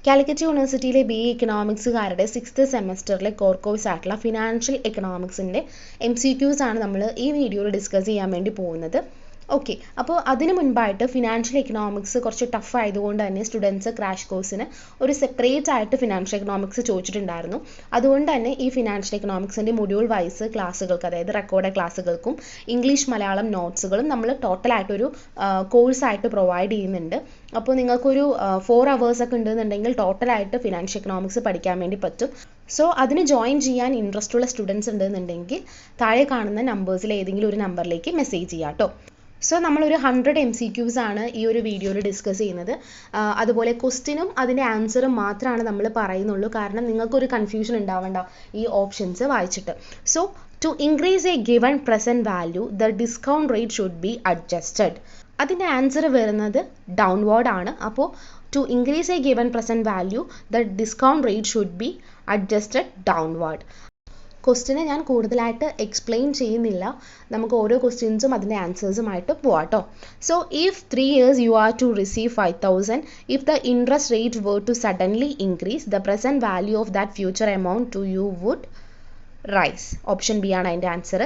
കാലിക്കറ്റ് യൂണിവേഴ്സിറ്റിയിലെ BA എക്കണോമിക്സുകാരുടെ 6th സെമസ്റ്ററിലെ core course ആയിട്ടുള്ള financial എക്കണോമിക്സിൻ്റെ MCQs ആണ് നമ്മൾ ഈ വീഡിയോയിൽ ഡിസ്കസ് ചെയ്യാൻ വേണ്ടി പോകുന്നത്. ഓക്കെ, അപ്പോൾ അതിന് മുൻപായിട്ട് ഫിനാൻഷ്യൽ എക്കണോമിക്സ് കുറച്ച് ടഫ് ആയതുകൊണ്ട് തന്നെ സ്റ്റുഡൻസ് ക്രാഷ് കോഴ്സിന് ഒരു സെപ്പറേറ്റ് ആയിട്ട് ഫിനാൻഷ്യൽ എക്കണോമിക്സ് ചോദിച്ചിട്ടുണ്ടായിരുന്നു. അതുകൊണ്ട് തന്നെ ഈ ഫിനാൻഷ്യൽ എക്കണോമിക്സിൻ്റെ മൊഡ്യൂൾ വൈസ് ക്ലാസ്സുകൾക്ക്, അതായത് റെക്കോർഡ് ക്ലാസ്സുകൾക്കും ഇംഗ്ലീഷ് മലയാളം നോട്ട്സുകളും നമ്മൾ ടോട്ടലായിട്ടൊരു കോഴ്സായിട്ട് പ്രൊവൈഡ് ചെയ്യുന്നുണ്ട്. അപ്പോൾ നിങ്ങൾക്കൊരു 4 hours ഒക്കെ ഉണ്ടെന്നുണ്ടെങ്കിൽ ടോട്ടലായിട്ട് ഫിനാൻഷ്യൽ എക്കണോമിക്സ് പഠിക്കാൻ വേണ്ടി പറ്റും. സോ അതിന് ജോയിൻ ചെയ്യാൻ ഇൻട്രസ്റ്റ് ഉള്ള സ്റ്റുഡൻസ് ഉണ്ടെന്നുണ്ടെങ്കിൽ താഴെ കാണുന്ന നമ്പേഴ്സിൽ ഏതെങ്കിലും ഒരു നമ്പറിലേക്ക് മെസ്സേജ് ചെയ്യാം കേട്ടോ. സോ നമ്മളൊരു 100 MCQs ആണ് ഈ ഒരു വീഡിയോയിൽ ഡിസ്കസ് ചെയ്യുന്നത്. അതുപോലെ ക്വസ്റ്റിനും അതിൻ്റെ ആൻസറും മാത്രമാണ് നമ്മൾ പറയുന്നുള്ളൂ, കാരണം നിങ്ങൾക്കൊരു കൺഫ്യൂഷൻ ഉണ്ടാവണ്ട ഈ ഓപ്ഷൻസ് വായിച്ചിട്ട്. So to increase a given present value the discount rate should be adjusted. അതിൻ്റെ ആൻസർ വരുന്നത് ഡൗൺവേർഡ് ആണ്. അപ്പോൾ to increase a given present value the discount rate should be adjusted downward. ക്വസ്റ്റിനെ ഞാൻ കൂടുതലായിട്ട് എക്സ്പ്ലെയിൻ ചെയ്യുന്നില്ല, നമുക്ക് ഓരോ ക്വസ്റ്റ്യൻസും അതിൻ്റെ ആൻസേഴ്സുമായിട്ട് പോവാം കേട്ടോ. So if 3 years you are to receive 5,000, if the interest rate were to suddenly increase, the present value of that future amount to you would rise. Option B ആണ് അതിൻ്റെ answer.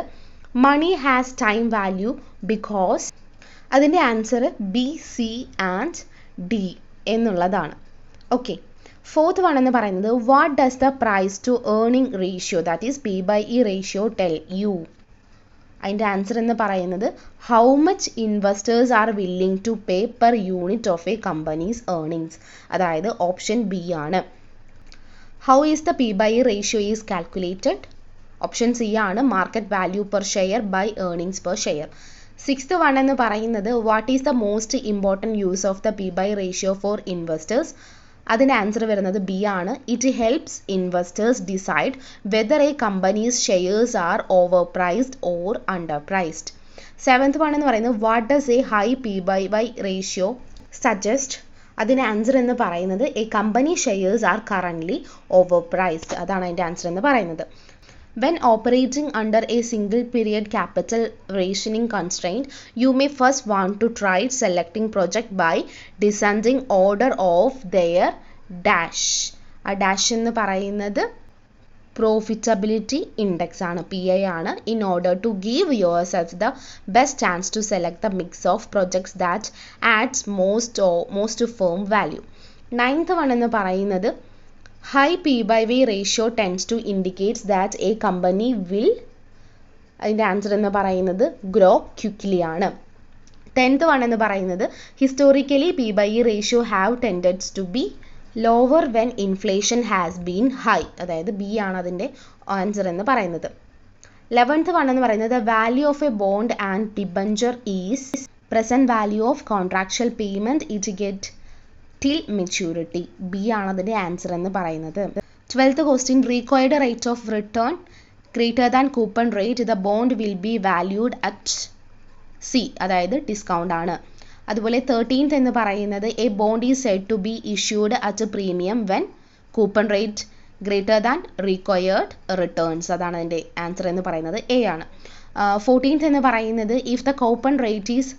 Money has time value because അതിൻ്റെ answer B, C and D എന്നുള്ളതാണ്. Okay, fourth one എന്ന് പറയുന്നത് what does the price to earning ratio, that is P/E ratio tell you. അതിൻ്റെ answer എന്ന് പറയുന്നത് how much investors are willing to pay per unit of a company's earnings, അതായത് option B ആണ്. How is the P/E ratio is calculated, option C ആണ് market value per share by earnings per share. Sixth one എന്ന് പറയുന്നത് what is the most important use of the P/E ratio for investors, അതിൻ്റെ answer വരുന്നത് B ആണ്. It helps investors decide whether a companies shares are overpriced or underpriced. Seventh one എന്ന് പറയുന്നത് what does a high P/Y ratio suggest, അതിൻ്റെ answer എന്ന് പറയുന്നത് a company shares are currently overpriced, അതാണ് അതിൻ്റെ answer എന്ന് പറയുന്നത്. When operating under a single period capital rationing constraint, you may first want to try selecting project by descending order of their dash. ആ dash എന്ന് പറയുന്നത് profitability index ആണ്, PI ആണ്. In order to give yourself the best chance to select the mix of projects that adds most firm value. Ninth one എന്ന് പറയുന്നത് high P/Y ratio tends to indicates that a company will, അതിൻ്റെ answer എന്ന് പറയുന്നത് grow quickly ആണ്. 10th one എന്ന് പറയുന്നത് historically P/E ratio have tended to be lower when inflation has been high, അതായത് B ആണ് അതിൻ്റെ ആൻസർ എന്ന് പറയുന്നത്. 11th വൺ എന്ന് പറയുന്നത് the value of a bond and debenture is present value of contractual payment it get till maturity, B ആണ് അതിൻ്റെ answer എന്ന് പറയുന്നത്. 12th question required rate of return greater than coupon rate the bond will be valued at C, അതായത് discount ആണ്. അതുപോലെ 13th എന്ന് പറയുന്നത് a bond is said to be issued at premium when coupon rate greater than required returns, അതാണ് അതിൻ്റെ answer എന്ന് പറയുന്നത് A ആണ്. 14th എന്ന് പറയുന്നത് if the coupon rate is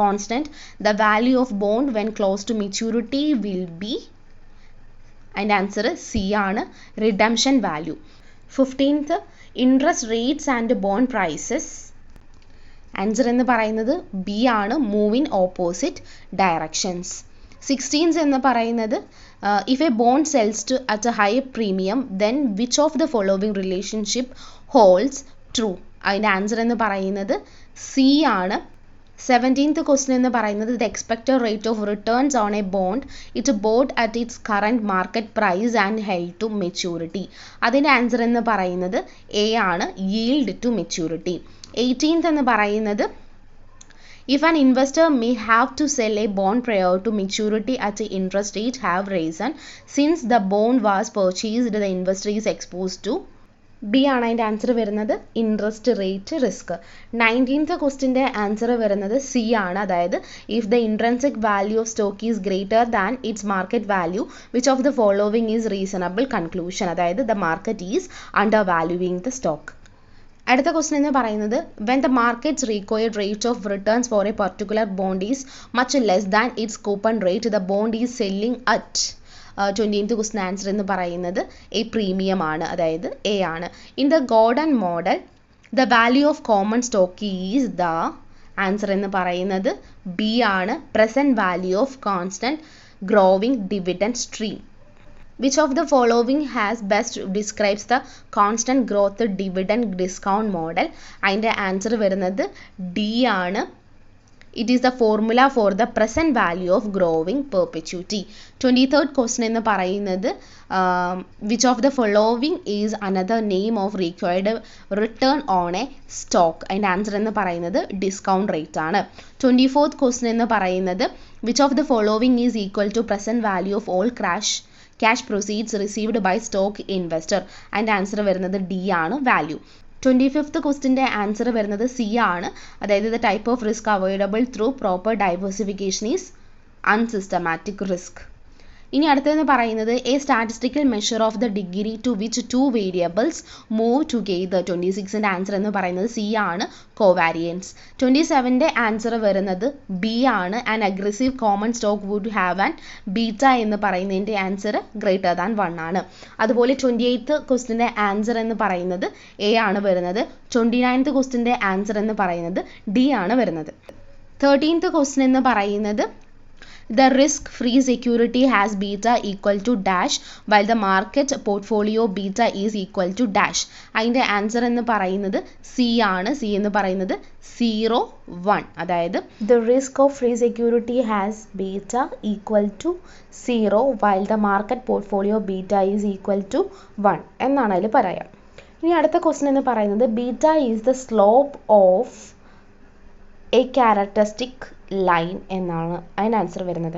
constant the value of bond when close to maturity will be, അതിൻ്റെ answer C ആണ്, redemption value. 15th interest rates and bond prices, answer എന്ന് പറയുന്നത് ബി ആണ്, move in opposite directions. 16th എന്ന് പറയുന്നത് if a bond sells to at a high premium then which of the following relationship holds true, അതിൻ്റെ answer എന്ന് പറയുന്നത് C ആണ്. 17th question എന്ന് പറയുന്നത് the expected rate of returns on a bond it bought at its current market price and held to maturity, അതിൻ്റെ answer എന്ന് പറയുന്നത് A ആണ്, yield to maturity. 18th എന്ന് പറയുന്നത് if an investor may have to sell a bond prior to maturity at the interest rate have risen since the bond was purchased, the investor is exposed to, B ആണ് അതിൻ്റെ answer വരുന്നത് interest rate risk. 19th ക്വസ്റ്റിൻ്റെ answer വരുന്നത് C ആണ്, അതായത് if the intrinsic value of stock is greater than its market value which of the following is reasonable conclusion, അതായത് the market is undervaluing the stock. അടുത്ത question എന്ന് പറയുന്നത് when the market's required rate of returns for a particular bond is much less than its coupon rate, the bond is selling at 20th question answer എന്ന് പറയുന്നത് A premium ആണ്, അതായത് A ആണ്. In the Gordon model the value of common stock is the answer എന്ന് പറയുന്നത് B ആണ്, present value of constant growing dividend stream. Which of the following has best describes the constant growth dividend discount model? അതിൻ്റെ answer വരുന്നത് D ആണ്. It is the formula for the present value of growing perpetuity. 23rd question എന്ന് പറയുന്നത് which of the following is another name of required return on a stock? അതിൻ്റെ answer എന്ന് പറയുന്നത് discount rate ആണ്. 24th question എന്ന് പറയുന്നത് which of the following is equal to present value of all cash proceeds received by stock investor? അതിൻ്റെ answer വരുന്നത് D ആണ്, value. 25th ക്വസ്റ്റിൻ്റെ ആൻസർ വരുന്നത് സി ആണ്, അതായത് the type of risk avoidable through proper diversification is unsystematic risk. ഇനി അടുത്തതെന്ന് പറയുന്നത് a statistical measure of the degree to which two variables move together. 26ൻ്റെ ആൻസർ എന്ന് പറയുന്നത് സി ആണ്, കോവാരിയൻസ്. 27ൻ്റെ ആൻസർ വരുന്നത് ബി ആണ്, an aggressive common stock would have an beta എന്ന് പറയുന്നതിൻ്റെ ആൻസർ ഗ്രേറ്റർ ദാൻ 1 ആണ്. അതുപോലെ 28th ക്വസ്റ്റിൻ്റെ ആൻസർ എന്ന് പറയുന്നത് എ ആണ് വരുന്നത്. 29th ക്വസ്റ്റിൻ്റെ ആൻസർ എന്ന് പറയുന്നത് ഡി ആണ് വരുന്നത്. 13th ക്വസ്റ്റ്യൻ എന്ന് പറയുന്നത് the risk-free security has beta equal to dash while the market portfolio beta is equal to dash. അതിൻ്റെ ആൻസർ എന്ന് പറയുന്നത് സി ആണ്. സി എന്ന് പറയുന്നത് 0, 1. അതായത് the risk of free security has beta equal to 0 while the market portfolio beta is equal to 1 എന്നാണ് അതിൽ പറയാം. ഇനി അടുത്ത ക്വസ്റ്റ്യൻ എന്ന് പറയുന്നത് beta is the slope of a characteristic line എന്നാണ് അതിന് ആൻസർ വരുന്നത്.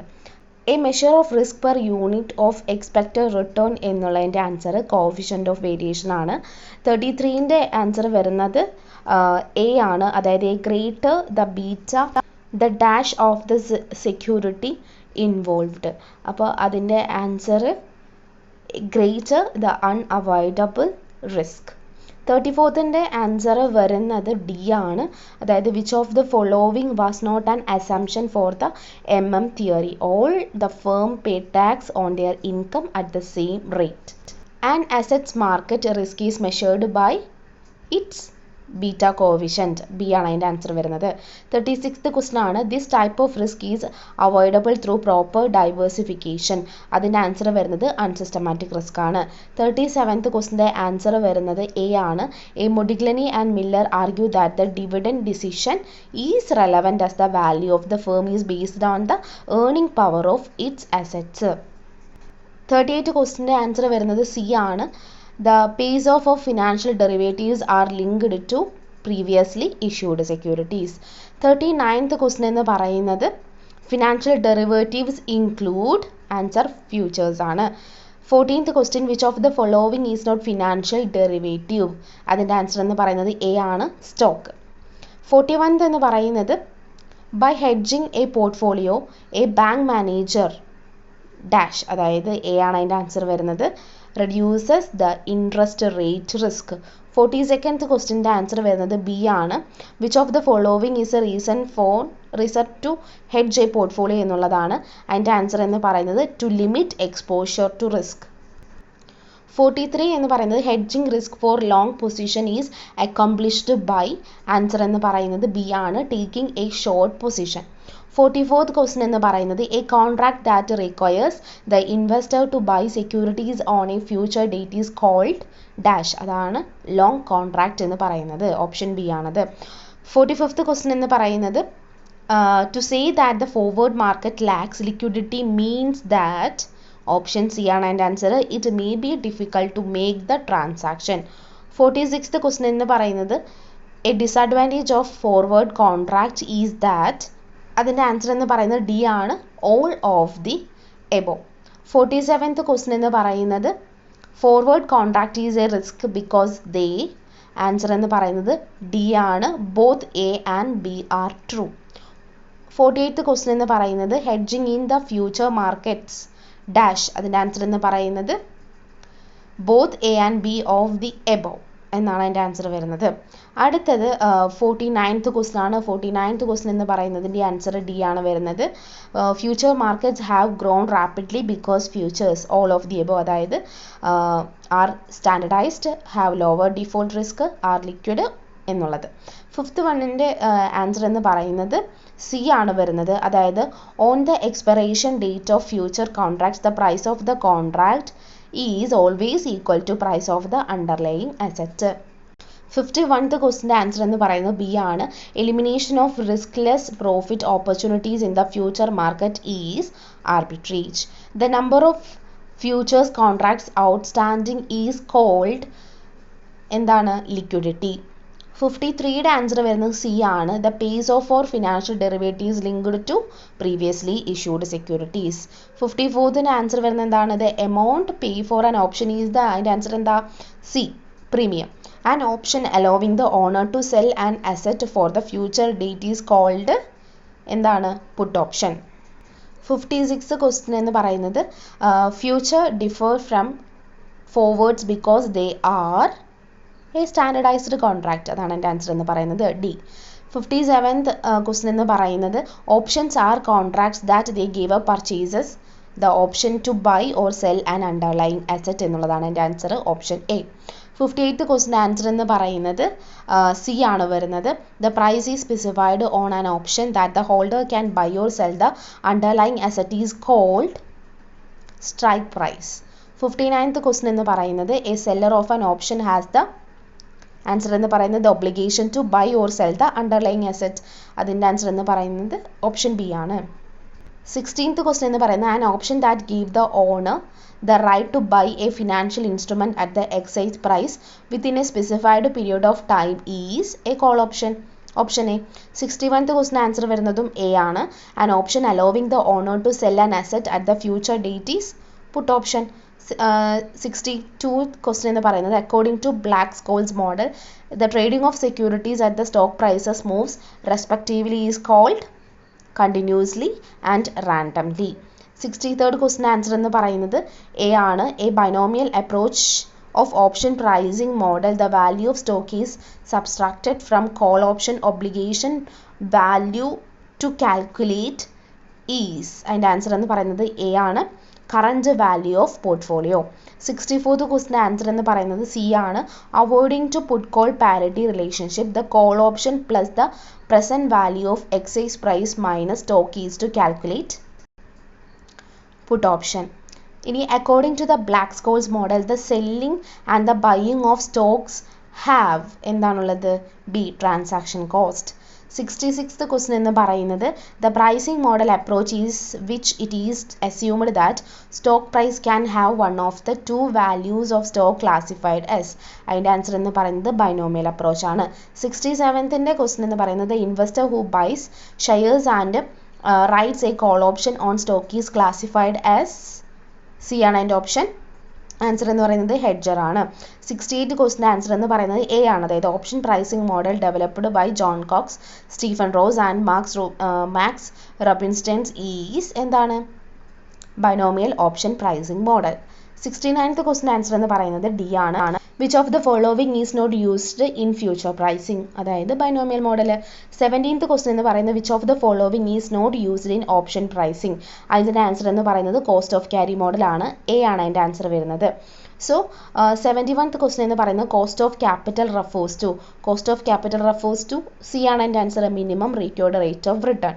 A measure of risk per unit of expected return എന്നുള്ളതിൻ്റെ ആൻസർ കോഫിഷ്യൻ്റ് ഓഫ് വേരിയേഷൻ ആണ്. 33ൻ്റെ ആൻസർ വരുന്നത് എ ആണ്, അതായത് A greater the beta the dash of the security involved. അപ്പോൾ അതിൻ്റെ answer greater the unavoidable risk. 34ൻ്റെ ആൻസർ വരുന്നത് ഡി ആണ്, അതായത് which of the following was not an assumption for the MM theory? All the firm pay tax on their income at the same rate. And assets market risk is measured by its beta coefficient. B ആണ് അതിൻ്റെ answer വരുന്നത്. 36th question ആണ് this type of risk is avoidable through proper diversification. അതിൻ്റെ answer വരുന്നത് unsystematic risk ആണ്. 37th ക്വസ്റ്റിൻ്റെ answer വരുന്നത് A ആണ്. A Modigliani and Miller argue that the dividend decision is relevant as the value of the firm is based on the earning power of its assets. 38th ക്വസ്റ്റിൻ്റെ answer വരുന്നത് C ആണ്. The pays off of financial derivatives are linked to previously issued securities. 39th question എന്ന് പറയുന്നത് financial derivatives include answer futures ആണ്. 14th question which of the following is not financial derivative? അതിൻ്റെ answer എന്ന് പറയുന്നത് A ആണ്, stock. 41th എന്ന് പറയുന്നത് by hedging a portfolio a bank manager dash, അതായത് എ ആണ് അതിൻ്റെ ആൻസർ വരുന്നത്, reduces the interest rate risk. 42nd ക്വസ്റ്റിൻ്റെ ആൻസർ വരുന്നത് ബി ആണ്. Which of the following is a reason to hedge a portfolio എന്നുള്ളതാണ്. അതിൻ്റെ ആൻസർ എന്ന് പറയുന്നത് to limit exposure to risk. 43 എന്ന് പറയുന്നത് hedging risk for long position is accomplished by. Answer എന്ന് പറയുന്നത് ബി ആണ്, taking a short position. 44th question എന്ന് പറയുന്നത് a contract that requires the investor to buy securities on a future date is called dash. അതാണ് long contract എന്ന് പറയുന്നത്, option B ആണത്. 45th question എന്ന് പറയുന്നത് to say that the forward market lacks liquidity means that, option C ആണ് അതിൻ്റെ answer, it may be difficult to make the transaction. 46th question എന്ന് പറയുന്നത് a disadvantage of forward contract is that. അതിൻ്റെ answer എന്ന് പറയുന്നത് D ആണ്, all of the above. 47th question എന്ന് പറയുന്നത് forward contract is a risk because they. Answer എന്ന് പറയുന്നത് ഡി ആണ്, both A and B are true. 48th question എന്ന് പറയുന്നത് hedging in the future markets dash. അതിൻ്റെ ആൻസർ എന്ന് പറയുന്നത് both A and B of the above. എന്നാണ് അതിൻ്റെ ആൻസർ വരുന്നത്. അടുത്തത് 49th ക്വസ്റ്റൻ ആണ്. 49th ക്വസ്റ്റൻ എന്ന് പറയുന്നതിൻ്റെ ആൻസർ ഡി ആണ് വരുന്നത്. Future markets have grown rapidly because futures all of the above, അതായത് are standardized, have lower default risk, are liquid എന്നുള്ളത്. 5th വണ്ണിൻ്റെ ആൻസർ എന്ന് പറയുന്നത് സി ആണ് വരുന്നത്. അതായത് on the expiration date of future contracts the price of the contract is always equal to price of the underlying asset. 51th ക്വസ്റ്റിൻ്റെ answer എന്ന് പറയുന്നത് ബി ആണ്. Elimination of riskless profit opportunities in the future market is arbitrage. The number of futures contracts outstanding is called എന്താണ്? Liquidity. 53യുടെ answer വരുന്നത് C ആണ്. The pace of for financial derivatives linked to previously issued securities. 54th answer വരുന്നത് എന്താണ്? The amount pay for an option is the, അതിൻ്റെ answer എന്താ? C, premium. An option allowing the owner to sell an asset for the future date is called എന്താണ്? Put option. 56th question എന്ന് പറയുന്നത് future differ from forwards because they are a standardized contract, അതാണ് എൻ്റെ answer എന്ന് പറയുന്നത് D. 57th question എന്ന് പറയുന്നത് options are contracts that they give a purchases the option to buy or sell an underlying asset എന്നുള്ളതാണ് എൻ്റെ answer, option A. 58th question answer എന്ന് പറയുന്നത് സി ആണ് വരുന്നത്. The price is specified on an option that the holder can buy or sell the underlying asset is called strike price. 59th question എന്ന് പറയുന്നത് a seller of an option has the answer എന്ന് പറയുന്നത് obligation to buy or sell the underlying asset, അതിൻ്റെ answer എന്ന് പറയുന്നത് option B ആണ്. 16th question എന്ന് പറയുന്നത് an option that give the owner the right to buy a financial instrument at the excise price within a specified period of time is a call option, option A. 61th question answer വരുന്നതും A ആണ്. An option allowing the owner to sell an asset at the future date is put option. 62th question എന്ന് പറയുന്നത് according to Black-Scholes model the trading of securities at the stock prices moves respectively is called continuously and randomly. 63rd question answer എന്ന് പറയുന്നത് A ആണ്. A binomial approach of option pricing model, the value of stock is subtracted from call option obligation value to calculate is, അതിൻ്റെ answer എന്ന് പറയുന്നത് A ആണ്, current value of portfolio. 64th question answer എന്ന് പറയുന്നത് C ആണ്. Avoiding to put call parity relationship the call option plus the present value of excise price minus stock is to calculate put option. ഇനി according to the Black-Scholes model the selling and the buying of stocks have എന്താണുള്ളത്? B, transaction cost. 66th question എന്ന് പറയുന്നത് the pricing model approach is which it is assumed that stock price can have one of the two values of stock classified S, അതിൻ്റെ answer എന്ന് പറയുന്നത് binomial approach ആണ്. 67th question എന്ന് പറയുന്നത് investor who buys shares and writes a call option on stock is classified as C ആണ് അതിൻ്റെ option, answer എന്ന് പറയുന്നത് ഹെഡ്ജർ ആണ്. 68th ക്വസ്റ്റ്യൻ ആൻസർ എന്ന് പറയുന്നത് എ ആണ്. അതായത് option pricing model developed by John Cox, Stephen Ross and Max Rubinstein's is എന്താണ്? Binomial option pricing model. 69th question answer എന്ന് പറയുന്നത് ഡി ആണ്. Which of the following is not used in future pricing, അതായത് binomial model. 17th question എന്ന് പറയുന്നത് which of the following is not used in option pricing, അതിൻ്റെ answer എന്ന് പറയുന്നത് cost of carry മോഡലാണ്, എ ആണ് അതിൻ്റെ ആൻസർ വരുന്നത്. സോ 71th ക്വസ്റ്റ്യൻ എന്ന് പറയുന്നത് cost of capital refers to C ആണ് അതിൻ്റെ answer, minimum required rate of return.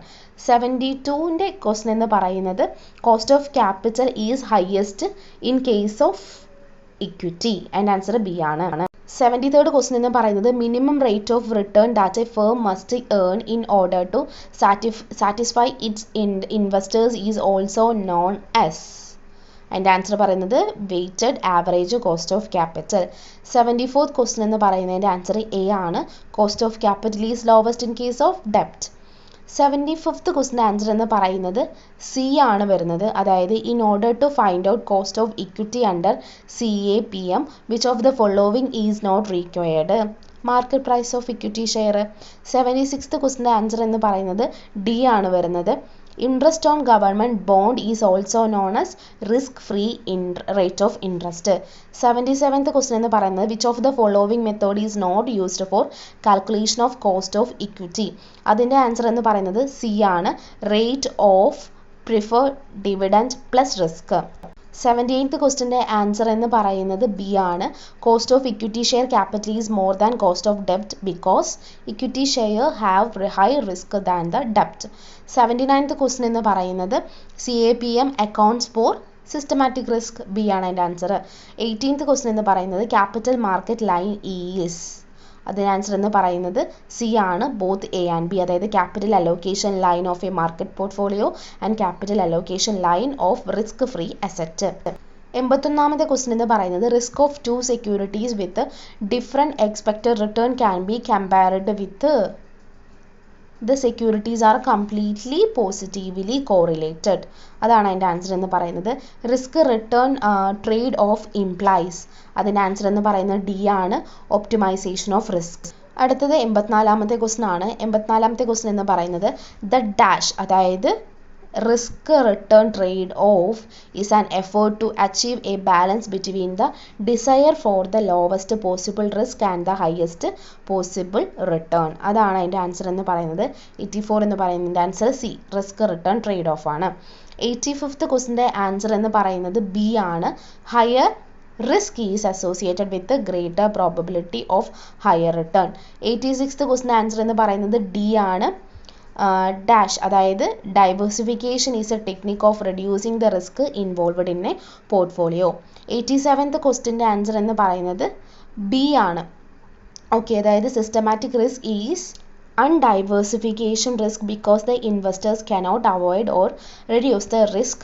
72ന്റെ ക്വസ്റ്റ്യൻ എന്ന് പറയുന്നത് cost of capital is highest in case of equity, അതിൻ്റെ ആൻസർ ബി ആണ്. 73rd ക്വസ്റ്റ്യൻ എന്ന് പറയുന്നത് minimum rate of return that a firm must earn in order to satisfy its investors is also known as, അതിൻ്റെ answer പറയുന്നത് weighted average cost of capital. 74th question എന്ന് പറയുന്നതിൻ്റെ answer A ആണ്. Cost of capital is lowest in case of ഡെപ്റ്റ്. 75th question answer എന്ന് പറയുന്നത് C ആണ് വരുന്നത്. അതായത് in order to find out cost of equity under CAPM which of the following is not required? Market price of equity share. 76th ക്വസ്റ്റ്യൻ്റെ answer എന്ന് പറയുന്നത് D ആണ് വരുന്നത്. Interest on government bond is also known as risk free rate of interest. 77th question എന്ന് പറയുന്നത് which of the following method is not used for calculation of cost of equity. അതിൻ്റെ answer എന്ന് പറയുന്നത് C ആണ്, rate of preferred dividend plus risk. 78th ക്വസ്റ്റ്യൻ്റെ answer എന്ന് പറയുന്നത് B ആണ്, cost of equity share capital is more than cost of ഡെപ്റ്റ് because equity share have high risk than the ഡെപ്റ്റ്. 79th question എന്ന് പറയുന്നത് CAPM accounts for systematic risk, B ആണ് അതിൻ്റെ answer. 18th question എന്ന് പറയുന്നത് capital market line is, അതിന് answer എന്ന് പറയുന്നത് C ആണ്, ബോത്ത് എ ആൻഡ് ബി, അതായത് capital allocation line of a market portfolio and capital allocation line of risk free asset. 81ാമത്തെ ക്വസ്റ്റ്യൻ എന്ന് പറയുന്നത് risk of two securities with different expected return can be compared with the securities are completely positively correlated. അതാണ് അതിൻ്റെ answer എന്ന് പറയുന്നത്. Risk return trade of implies, അതിൻ്റെ answer എന്ന് പറയുന്നത് ഡി ആണ്, ഒപ്റ്റിമൈസേഷൻ ഓഫ് റിസ്ക്. അടുത്തത് 84ാമത്തെ ക്വസ്റ്റ്യൻ ആണ്. 84ാമത്തെ ക്വസ്റ്റ്യൻ എന്ന് പറയുന്നത് ദ ഡാഷ്, അതായത് risk return trade off is an effort to achieve a balance between the desire for the lowest possible risk and the highest possible return. അതാണ് അതിൻ്റെ answer എന്ന് പറയുന്നത്. 84 എന്ന് പറയുന്നതിൻ്റെ answer C, risk return trade off ആണ്. 85th ക്വസ്റ്റ്യൻ്റെ answer എന്ന് പറയുന്നത് ബി ആണ്, higher risk is associated with the greater probability of higher return. 86th question answer എന്ന് പറയുന്നത് ഡി ആണ്, ഡാഷ്, അതായത് diversification is a technique of reducing the risk involved in a portfolio. 87th ക്വസ്റ്റ്യൻ്റെ answer എന്ന് പറയുന്നത് B ആണ്. Okay, അതായത് systematic risk is undiversification risk because the investors cannot avoid or reduce the risk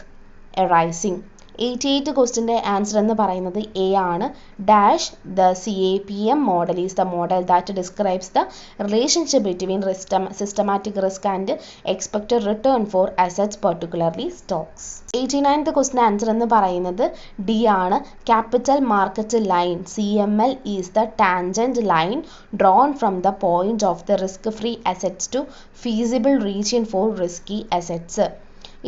arising. 88 ക്വസ്റ്റ്യൻ്റെ answer എന്ന് പറയുന്നത് A ആണ്, dash the CAPM model is the model that describes the relationship between systematic risk and expected return for assets particularly stocks. 89th question answer എന്ന് പറയുന്നത് D ആണ്, capital market line CML is the tangent line drawn from the point of the risk free assets to feasible region for risky assets.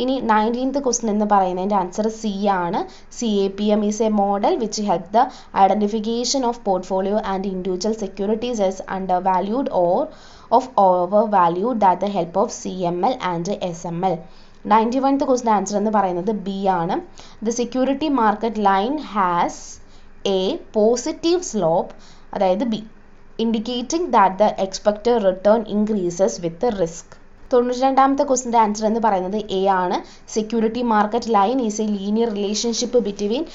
ഇനി 19th question എന്ന് പറയുന്നതിൻ്റെ answer C ആണ്, CAPM is a model which help the identification of portfolio and individual securities as undervalued or of overvalued that the help of CML and SML. 91th question answer എന്ന് പറയുന്നത് B ആണ്, the security market line has a positive slope, അതായത് B, indicating that the expected return increases with risk. 92ാമത്തെ ക്വസ്റ്റ്യൻ്റെ answer എന്ന് പറയുന്നത് A ആണ്, security market line is a linear relationship between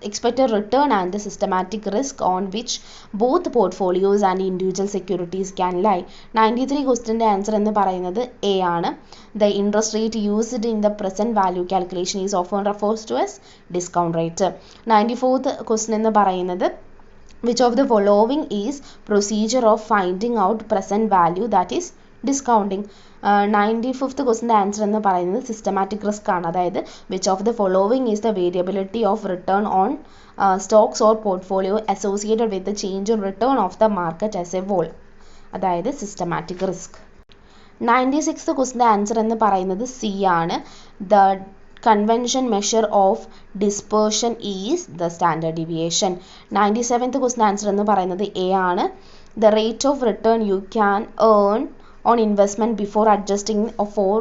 expected return and the systematic risk on which both portfolios and individual securities can lie. 93 ക്വസ്റ്റ്യൻ്റെ answer എന്ന് പറയുന്നത് A ആണ്, the interest rate used in the present value calculation is often referred to as discount rate. 94th question എന്ന് പറയുന്നത് which of the following is procedure of finding out present value, that is discounting. 95th ക്വസ്റ്റ്യൻ്റെ answer എന്ന് പറയുന്നത് systematic risk ആണ്, അതായത് which of the following is the variability of return on stocks or portfolio associated with the change in return of the market as a whole, അതായത് systematic risk. 96th ക്വസ്റ്റ്യൻ്റെ answer എന്ന് പറയുന്നത് C ആണ്, the convention measure of dispersion is the standard deviation. 97th question answer എന്ന് പറയുന്നത് A ആണ്, the rate of return you can earn on investment before adjusting for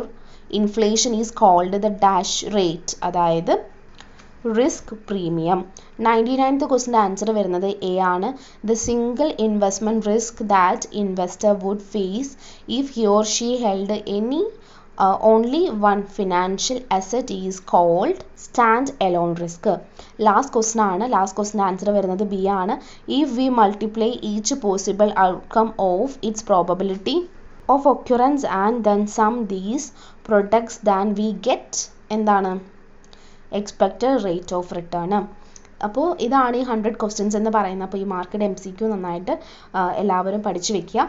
inflation is called the dash rate, അതായത് risk premium. 99th question answer വരുന്നത് A ആണ്, the single investment risk that investor would face if he or she held only one financial asset is called stand alone risk. Last question ആണ്, last question answer വരുന്നത് B ആണ്, if we multiply each possible outcome of its probability of occurrence and then sum these products then we get എന്താണ് expected rate of return. അപ്പോൾ ഇതാണ് ഈ 100 questions എന്ന് പറയുന്നത്. അപ്പോൾ ഈ മാർക്കറ്റ് MCQ നന്നായിട്ട് എല്ലാവരും പഠിച്ചു വെക്കുക.